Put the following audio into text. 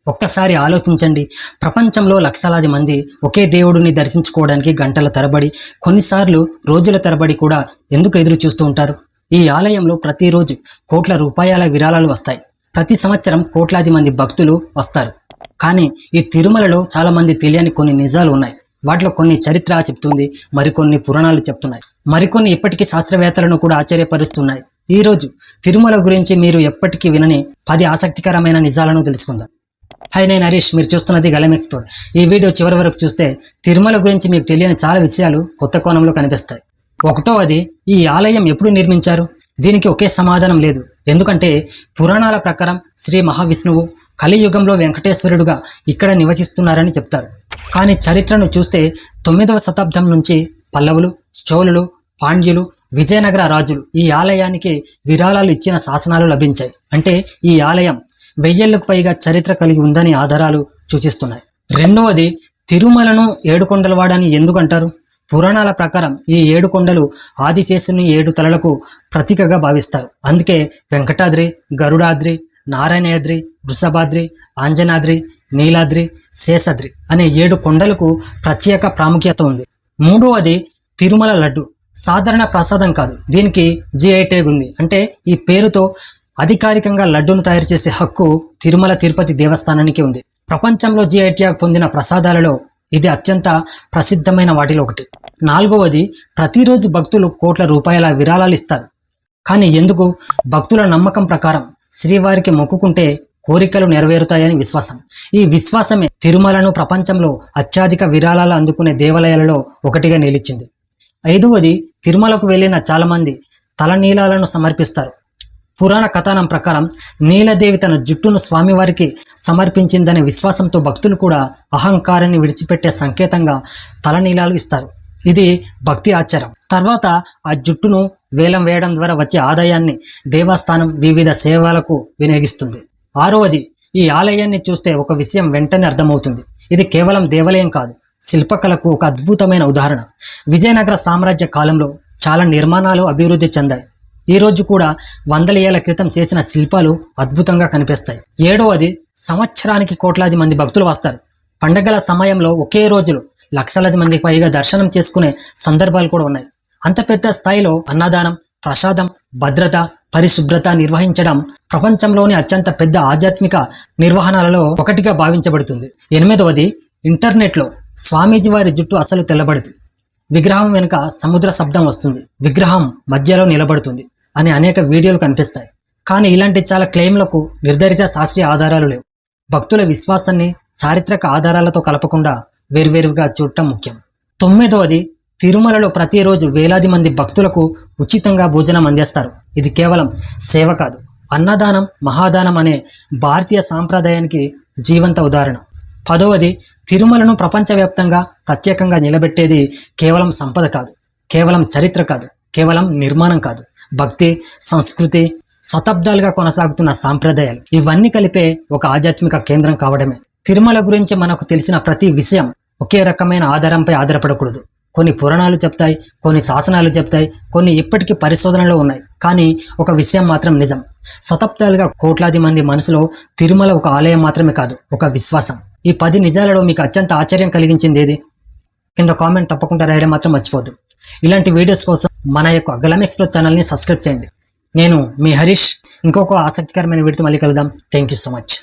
ఒక్కసారి ఆలోచించండి. ప్రపంచంలో లక్షలాది మంది ఒకే దేవుడిని దర్శించుకోవడానికి గంటల తరబడి, కొన్నిసార్లు రోజుల తరబడి కూడా ఎందుకు ఎదురు చూస్తూ ఉంటారు? ఈ ఆలయంలో ప్రతిరోజు కోట్ల రూపాయల విరాళాలు వస్తాయి. ప్రతి సంవత్సరం కోట్లాది మంది భక్తులు వస్తారు. కానీ ఈ తిరుమలలో చాలా మంది తెలియని కొన్ని నిజాలు ఉన్నాయి. వాటిలో కొన్ని చరిత్ర చెప్తుంది, మరికొన్ని పురాణాలు చెప్తున్నాయి, మరికొన్ని ఇప్పటికీ శాస్త్రవేత్తలను కూడా ఆశ్చర్యపరుస్తున్నాయి. ఈరోజు తిరుమల గురించి మీరు ఎప్పటికీ వినని 10 ఆసక్తికరమైన నిజాలను తెలుసుకుందాం. హాయ్, నేను హరీష్. మీరు చూస్తున్నది గలమెక్స్ టూర్. ఈ వీడియో చివరి వరకు చూస్తే తిరుమల గురించి మీకు తెలియని చాలా విషయాలు కొత్త కోణంలో కనిపిస్తాయి. ఒకటోది, ఈ ఆలయం ఎప్పుడు నిర్మించారు? దీనికి ఒకే సమాధానం లేదు. ఎందుకంటే పురాణాల ప్రకారం శ్రీ మహావిష్ణువు కలియుగంలో వెంకటేశ్వరుడుగా ఇక్కడ నివసిస్తున్నారని చెప్తారు. కానీ చరిత్రను చూస్తే 9వ శతాబ్దం నుంచి పల్లవులు, చోళులు, పాండ్యులు, విజయనగర రాజులు ఈ ఆలయానికి విరాళాలు ఇచ్చిన శాసనాలు లభించాయి. అంటే ఈ ఆలయం 1000 ఏళ్లకు పైగా చరిత్ర కలిగి ఉందని ఆధారాలు సూచిస్తున్నాయి. రెండవది, తిరుమలను ఏడుకొండలవాడని ఎందుకు అంటారు? పురాణాల ప్రకారం ఈ 7 కొండలు ఆదిశేషుని 7 తలలకు ప్రతీకగా భావిస్తారు. అందుకే వెంకటాద్రి, గరుడాద్రి, నారాయణాద్రి, వృషభాద్రి, ఆంజనాద్రి, నీలాద్రి, శేషాద్రి అనే 7 కొండలకు ప్రత్యేక ప్రాముఖ్యత ఉంది. మూడవది, తిరుమల లడ్డు సాధారణ ప్రసాదం కాదు. దీనికి GI ట్యాగ్ ఉంది. అంటే ఈ పేరుతో అధికారికంగా లడ్డూను తయారు చేసే హక్కు తిరుమల తిరుపతి దేవస్థానానికి ఉంది. ప్రపంచంలో GI ట్యాగ్ పొందిన ప్రసాదాలలో ఇది అత్యంత ప్రసిద్ధమైన వాటిలో ఒకటి. నాలుగవది, ప్రతిరోజు భక్తులు కోట్ల రూపాయల విరాళాలు ఇస్తారు. కానీ ఎందుకు? భక్తుల నమ్మకం ప్రకారం శ్రీవారికి మొక్కుకుంటే కోరికలు నెరవేరుతాయని విశ్వాసం. ఈ విశ్వాసమే తిరుమలను ప్రపంచంలో అత్యధిక విరాళాలు అందుకునే దేవాలయాలలో ఒకటిగా నిలిచింది. ఐదవది, తిరుమలకు వెళ్ళిన చాలామంది తలనీలాలను సమర్పిస్తారు. పురాణ కథనం ప్రకారం నీలదేవి తన జుట్టును స్వామివారికి సమర్పించిందనే విశ్వాసంతో భక్తులు కూడా అహంకారాన్ని విడిచిపెట్టే సంకేతంగా తలనీలాలు ఇస్తారు. ఇది భక్తి ఆచారం. తర్వాత ఆ జుట్టును వేలం వేయడం ద్వారా వచ్చే ఆదాయాన్ని దేవస్థానం వివిధ సేవలకు వినియోగిస్తుంది. ఆరవది, ఈ ఆలయాన్ని చూస్తే ఒక విషయం వెంటనే అర్థమవుతుంది. ఇది కేవలం దేవాలయం కాదు, శిల్పకళకు ఒక అద్భుతమైన ఉదాహరణ. విజయనగర సామ్రాజ్య కాలంలో చాలా నిర్మాణాలు అభివృద్ధి చెందాయి. ఈ రోజు కూడా 100 ఏళ్ల క్రితం చేసిన శిల్పాలు అద్భుతంగా కనిపిస్తాయి. ఏడవది, సంవత్సరానికి కోట్లాది మంది భక్తులు వస్తారు. పండగల సమయంలో ఒకే రోజులో లక్షలాది మందికి పైగా దర్శనం చేసుకునే సందర్భాలు కూడా ఉన్నాయి. అంత పెద్ద స్థాయిలో అన్నదానం, ప్రసాదం, భద్రత, పరిశుభ్రత నిర్వహించడం ప్రపంచంలోని అత్యంత పెద్ద ఆధ్యాత్మిక నిర్వహణలలో ఒకటిగా భావించబడుతుంది. ఎనిమిదవది, ఇంటర్నెట్లో స్వామీజీ వారి జుట్టు అసలు తెల్లబడదు, విగ్రహం వెనుక సముద్ర శబ్దం వస్తుంది, విగ్రహం మధ్యలో నిలబడుతుంది అని అనేక వీడియోలు కనిపిస్తాయి. కానీ ఇలాంటి చాలా క్లెయిమ్లకు నిర్ధారిత శాస్త్రీయ ఆధారాలు లేవు. భక్తుల విశ్వాసాన్ని చారిత్రక ఆధారాలతో కలపకుండా వేర్వేరుగా చూడటం ముఖ్యం. తొమ్మిదవది, తిరుమలలో ప్రతిరోజు వేలాది మంది భక్తులకు ఉచితంగా భోజనం అందిస్తారు. ఇది కేవలం సేవ కాదు, అన్నదానం, మహాదానం అనే భారతీయ సాంప్రదాయానికి జీవంత ఉదాహరణ. పదవది, తిరుమలను ప్రపంచవ్యాప్తంగా ప్రత్యేకంగా నిలబెట్టేది కేవలం సంపద కాదు, కేవలం చరిత్ర కాదు, కేవలం నిర్మాణం కాదు, భక్తి, సంస్కృతి, శతాబ్దాలుగా కొనసాగుతున్న సాంప్రదాయాలు ఇవన్నీ కలిపే ఒక ఆధ్యాత్మిక కేంద్రం కావడమే. తిరుమల గురించి మనకు తెలిసిన ప్రతి విషయం ఒకే రకమైన ఆధారంపై ఆధారపడకూడదు. కొన్ని పురాణాలు చెప్తాయి, కొన్ని శాసనాలు చెప్తాయి, కొన్ని ఇప్పటికీ పరిశోధనలో ఉన్నాయి. కానీ ఒక విషయం మాత్రం నిజం, శతాబ్దాలుగా కోట్లాది మంది మనసులో తిరుమల ఒక ఆలయం మాత్రమే కాదు, ఒక విశ్వాసం. ఈ 10 నిజాలలో మీకు అత్యంత ఆశ్చర్యం కలిగించింది ఏది? కింద కామెంట్ తప్పకుండా రాయడం మాత్రం మర్చిపోద్దు. ఇలాంటి వీడియోస్ కోసం మన యొక్క గలమెక్స్ ఛానల్ని సబ్స్క్రైబ్ చేయండి. నేను మీ హరీష్. ఇంకొక ఆసక్తికరమైన వీడియోతో మళ్ళీ కలుద్దాం. Thank you so much.